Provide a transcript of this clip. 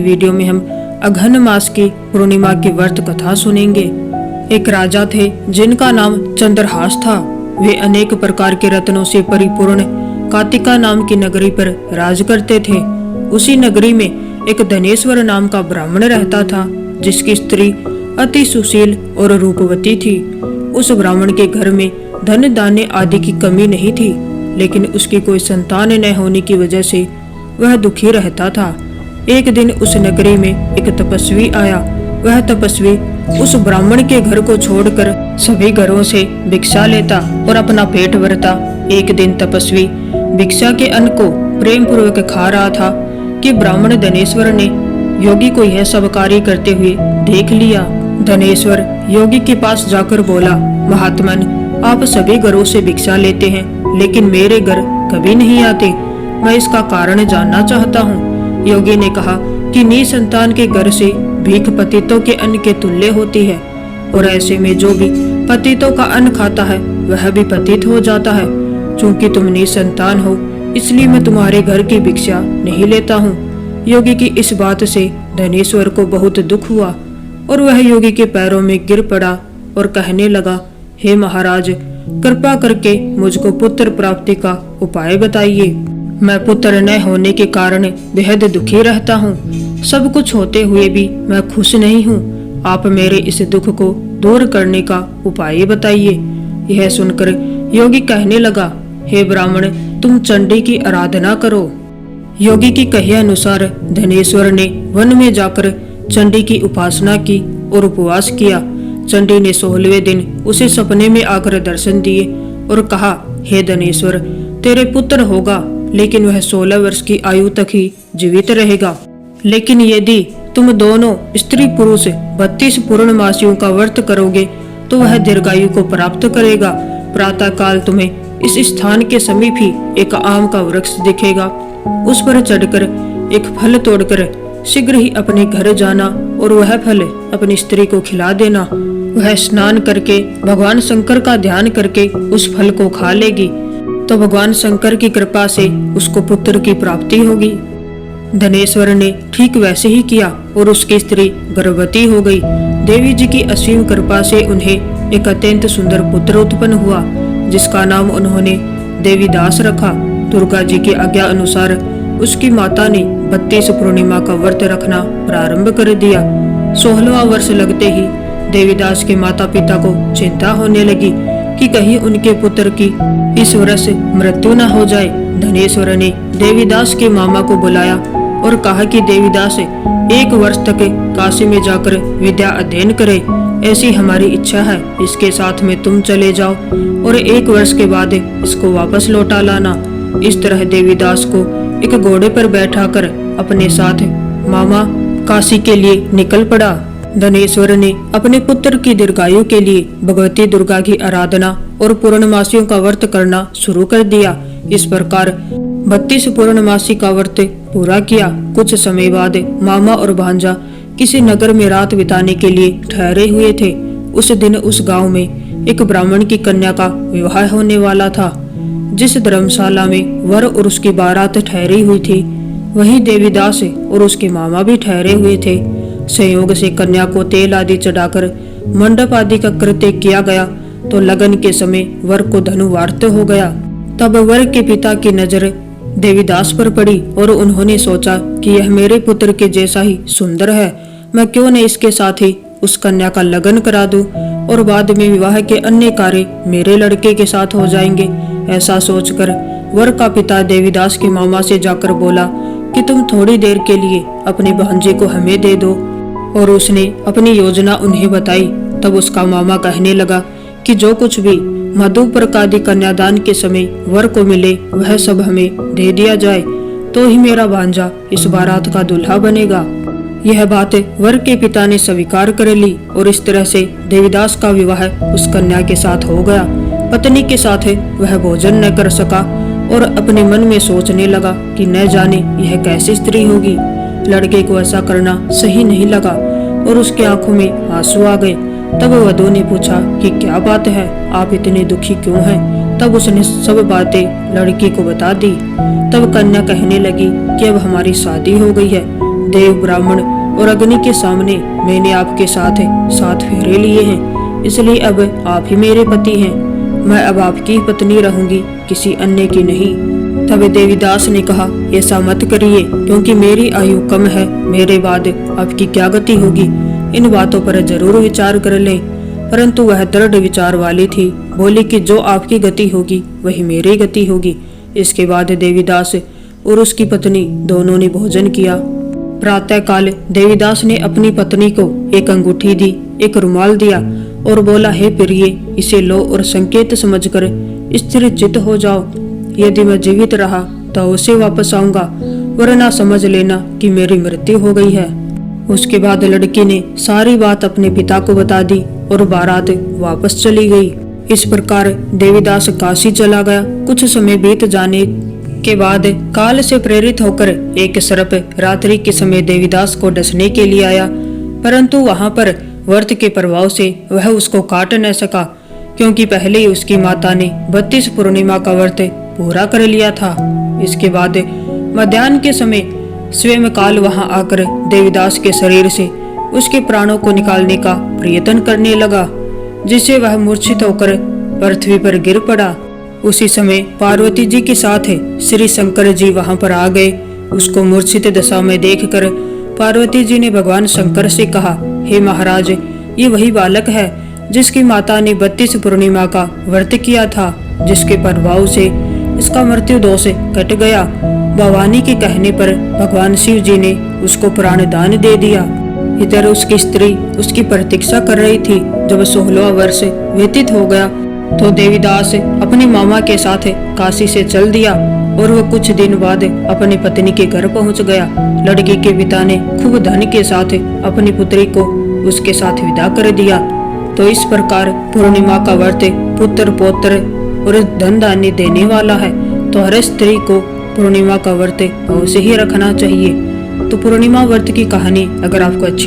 Video में हम अघन मास की पूर्णिमा की व्रत कथा सुनेंगे। एक राजा थे जिनका नाम चंद्रहास था। वे अनेक प्रकार के रत्नों से परिपूर्ण कातिका नाम की नगरी पर राज करते थे। उसी नगरी में एक धनेश्वर नाम का ब्राह्मण रहता था, जिसकी स्त्री अति सुशील और रूपवती थी। उस ब्राह्मण के घर में धन दाने आदि की कमी नहीं थी, लेकिन उसकी कोई संतान न होने की वजह से वह दुखी रहता था। एक दिन उस नगरी में एक तपस्वी आया। वह तपस्वी उस ब्राह्मण के घर को छोड़कर सभी घरों से भिक्षा लेता और अपना पेट भरता। एक दिन तपस्वी भिक्षा के अन्न को प्रेम पूर्वक खा रहा था कि ब्राह्मण धनेश्वर ने योगी को यह सब कार्य करते हुए देख लिया। धनेश्वर योगी के पास जाकर बोला, महात्मन, आप सभी घरों से भिक्षा लेते हैं, लेकिन मेरे घर कभी नहीं आते। मैं इसका कारण जानना चाहता हूँ। योगी ने कहा कि निसंतान के घर से भीख पतितों के अन्न के तुल्य होती है, और ऐसे में जो भी पतितों का अन्न खाता है वह भी पतित हो जाता है। चूंकि तुम निसंतान हो, इसलिए मैं तुम्हारे घर की भिक्षा नहीं लेता हूँ। योगी की इस बात से धनेश्वर को बहुत दुख हुआ और वह योगी के पैरों में गिर पड़ा और कहने लगा, हे महाराज, कृपा करके मुझको पुत्र प्राप्ति का उपाय बताइए। मैं पुत्र न होने के कारण बेहद दुखी रहता हूँ। सब कुछ होते हुए भी मैं खुश नहीं हूँ। आप मेरे इस दुख को दूर करने का उपाय बताइए। यह सुनकर योगी कहने लगा, हे ब्राह्मण, तुम चंडी की आराधना करो। योगी की कहे अनुसार धनेश्वर ने वन में जाकर चंडी की उपासना की और उपवास किया। चंडी ने 16वें दिन उसे सपने में आकर दर्शन दिए और कहा, हे धनेश्वर, तेरे पुत्र होगा, लेकिन वह 16 वर्ष की आयु तक ही जीवित रहेगा। लेकिन यदि तुम दोनों स्त्री पुरुष 32 पूर्णमासियों का व्रत करोगे तो वह दीर्घायु को प्राप्त करेगा। प्रातः काल तुम्हें इस स्थान के समीप ही एक आम का वृक्ष दिखेगा। उस पर चढ़कर एक फल तोड़कर शीघ्र ही अपने घर जाना और वह फल अपनी स्त्री को खिला देना। वह स्नान करके भगवान शंकर का ध्यान करके उस फल को खा लेगी, तो भगवान शंकर की कृपा से उसको पुत्र की प्राप्ति होगी। धनेश्वर ने ठीक वैसे ही किया और उसकी स्त्री गर्भवती हो गई। देवी जी की असीम कृपा से उन्हें एक अत्यंत सुंदर पुत्र उत्पन्न हुआ, जिसका नाम उन्होंने देवीदास रखा। दुर्गा जी की आज्ञा अनुसार उसकी माता ने 32 पूर्णिमा का व्रत रखना प्रारंभ कर दिया। 16वां वर्ष लगते ही देवीदास के माता पिता को चिंता होने लगी कि कहीं उनके पुत्र की इस वर्ष मृत्यु न हो जाए। धनेश्वर ने देवीदास के मामा को बुलाया और कहा कि देवीदास 1 वर्ष तक काशी में जाकर विद्या अध्ययन करे, ऐसी हमारी इच्छा है। इसके साथ में तुम चले जाओ और 1 वर्ष के बाद इसको वापस लौटा लाना। इस तरह देवीदास को एक घोड़े पर बैठाकर अपने साथ मामा काशी के लिए निकल पड़ा। धनेश्वर ने अपने पुत्र की दीर्घायु के लिए भगवती दुर्गा की आराधना और पूर्णमासियों का व्रत करना शुरू कर दिया। इस प्रकार 32 पूर्णमासी का व्रत पूरा किया। कुछ समय बाद मामा और भांजा किसी नगर में रात बिताने के लिए ठहरे हुए थे। उस दिन उस गांव में एक ब्राह्मण की कन्या का विवाह होने वाला था। जिस धर्मशाला में वर और उसकी बारात ठहरी हुई थी, वहीं देवीदास और उसके मामा भी ठहरे हुए थे। संयोग से कन्या को तेल आदि चढ़ाकर मंडप आदि का कृत्य किया गया, तो लगन के समय वर को धनुवार्त हो गया। तब वर के पिता की नजर देवीदास पर पड़ी और उन्होंने सोचा कि यह मेरे पुत्र के जैसा ही सुंदर है, मैं क्यों न इसके साथ ही उस कन्या का लगन करा दूं और बाद में विवाह के अन्य कार्य मेरे लड़के के साथ हो जाएंगे। ऐसा सोचकर वर का पिता देवीदास के मामा से जाकर बोला कि तुम थोड़ी देर के लिए अपने भांजे को हमें दे दो, और उसने अपनी योजना उन्हें बताई। तब उसका मामा कहने लगा कि जो कुछ भी मधुपर्कादि कन्यादान के समय वर को मिले वह सब हमें दे दिया जाए, तो ही मेरा भांजा इस बारात का दूल्हा बनेगा। यह बात वर के पिता ने स्वीकार कर ली और इस तरह से देवीदास का विवाह उस कन्या के साथ हो गया। पत्नी के साथ वह भोजन न कर सका और अपने मन में सोचने लगा कि न जाने यह कैसी स्त्री होगी। लड़के को ऐसा करना सही नहीं लगा और उसके आंखों में आंसू आ गए। तब वधू ने पूछा कि क्या बात है, आप इतने दुखी क्यों हैं? तब उसने सब बातें लड़की को बता दी। तब कन्या कहने लगी कि अब हमारी शादी हो गई है, देव, ब्राह्मण और अग्नि के सामने मैंने आपके साथ 7 फेरे लिए हैं, इसलिए अब आप ही मेरे पति हैं। मैं अब आपकी ही पत्नी रहूंगी, किसी अन्य की नहीं। तब देवीदास ने कहा, ऐसा मत करिए, क्योंकि मेरी आयु कम है, मेरे बाद आपकी क्या गति होगी। इन बातों पर जरूर विचार कर लें। परंतु वह दृढ़ विचार वाली थी, बोली कि जो आपकी गति होगी वही मेरी गति होगी। इसके बाद देवीदास और उसकी पत्नी दोनों ने भोजन किया। प्रातः काल देवीदास ने अपनी पत्नी को एक अंगूठी दी, एक रुमाल दिया और बोला, हे प्रिय, इसे लो और संकेत समझकर स्थिर चित्त हो जाओ। यदि मैं जीवित रहा तो उसे वापस आऊंगा, वरना समझ लेना कि मेरी मृत्यु हो गई है। उसके बाद लड़की ने सारी बात अपने पिता को बता दी और बारात वापस चली गई। इस प्रकार देवीदास काशी चला गया। कुछ समय बीत जाने के बाद काल से प्रेरित होकर एक सर्प रात्रि के समय देवीदास को डसने के लिए आया, परंतु वहां पर व्रत के प्रभाव से वह उसको काट न सका, क्योंकि पहले ही उसकी माता ने 32 पूर्णिमा का व्रत पूरा कर लिया था। इसके बाद मध्याह्न के समय स्वयं काल वहां आकर देवीदास के शरीर से उसके प्राणों को निकालने का प्रयत्न करने लगा, जिससे वह मूर्छित होकर पृथ्वी पर गिर पड़ा। उसी समय पार्वती जी के साथ श्री शंकर जी वहां पर आ गए। उसको मूर्छित दशा में देखकर पार्वती जी ने भगवान शंकर से कहा, हे महाराज, ये वही बालक है जिसकी माता ने 32 पूर्णिमा का व्रत किया था, जिसके प्रभाव से इसका मृत्यु दोष कट गया। भवानी के कहने पर भगवान शिव जी ने उसको प्राण दान दे दिया। इधर उसकी स्त्री उसकी प्रतीक्षा कर रही थी। जब 16वां वर्ष व्यतीत हो गया तो देवीदास अपने मामा के साथ काशी से चल दिया और वह कुछ दिन बाद अपनी पत्नी के घर पहुंच गया। लड़की के पिता ने खूब धन के साथ अपनी पुत्री को उसके साथ विदा कर दिया। तो इस प्रकार पूर्णिमा का व्रत पुत्र पौत्र और धन धान्य देने वाला है। तो हर स्त्री को पूर्णिमा का व्रत अवश्य ही रखना चाहिए। तो पूर्णिमा व्रत की कहानी अगर आपको अच्छी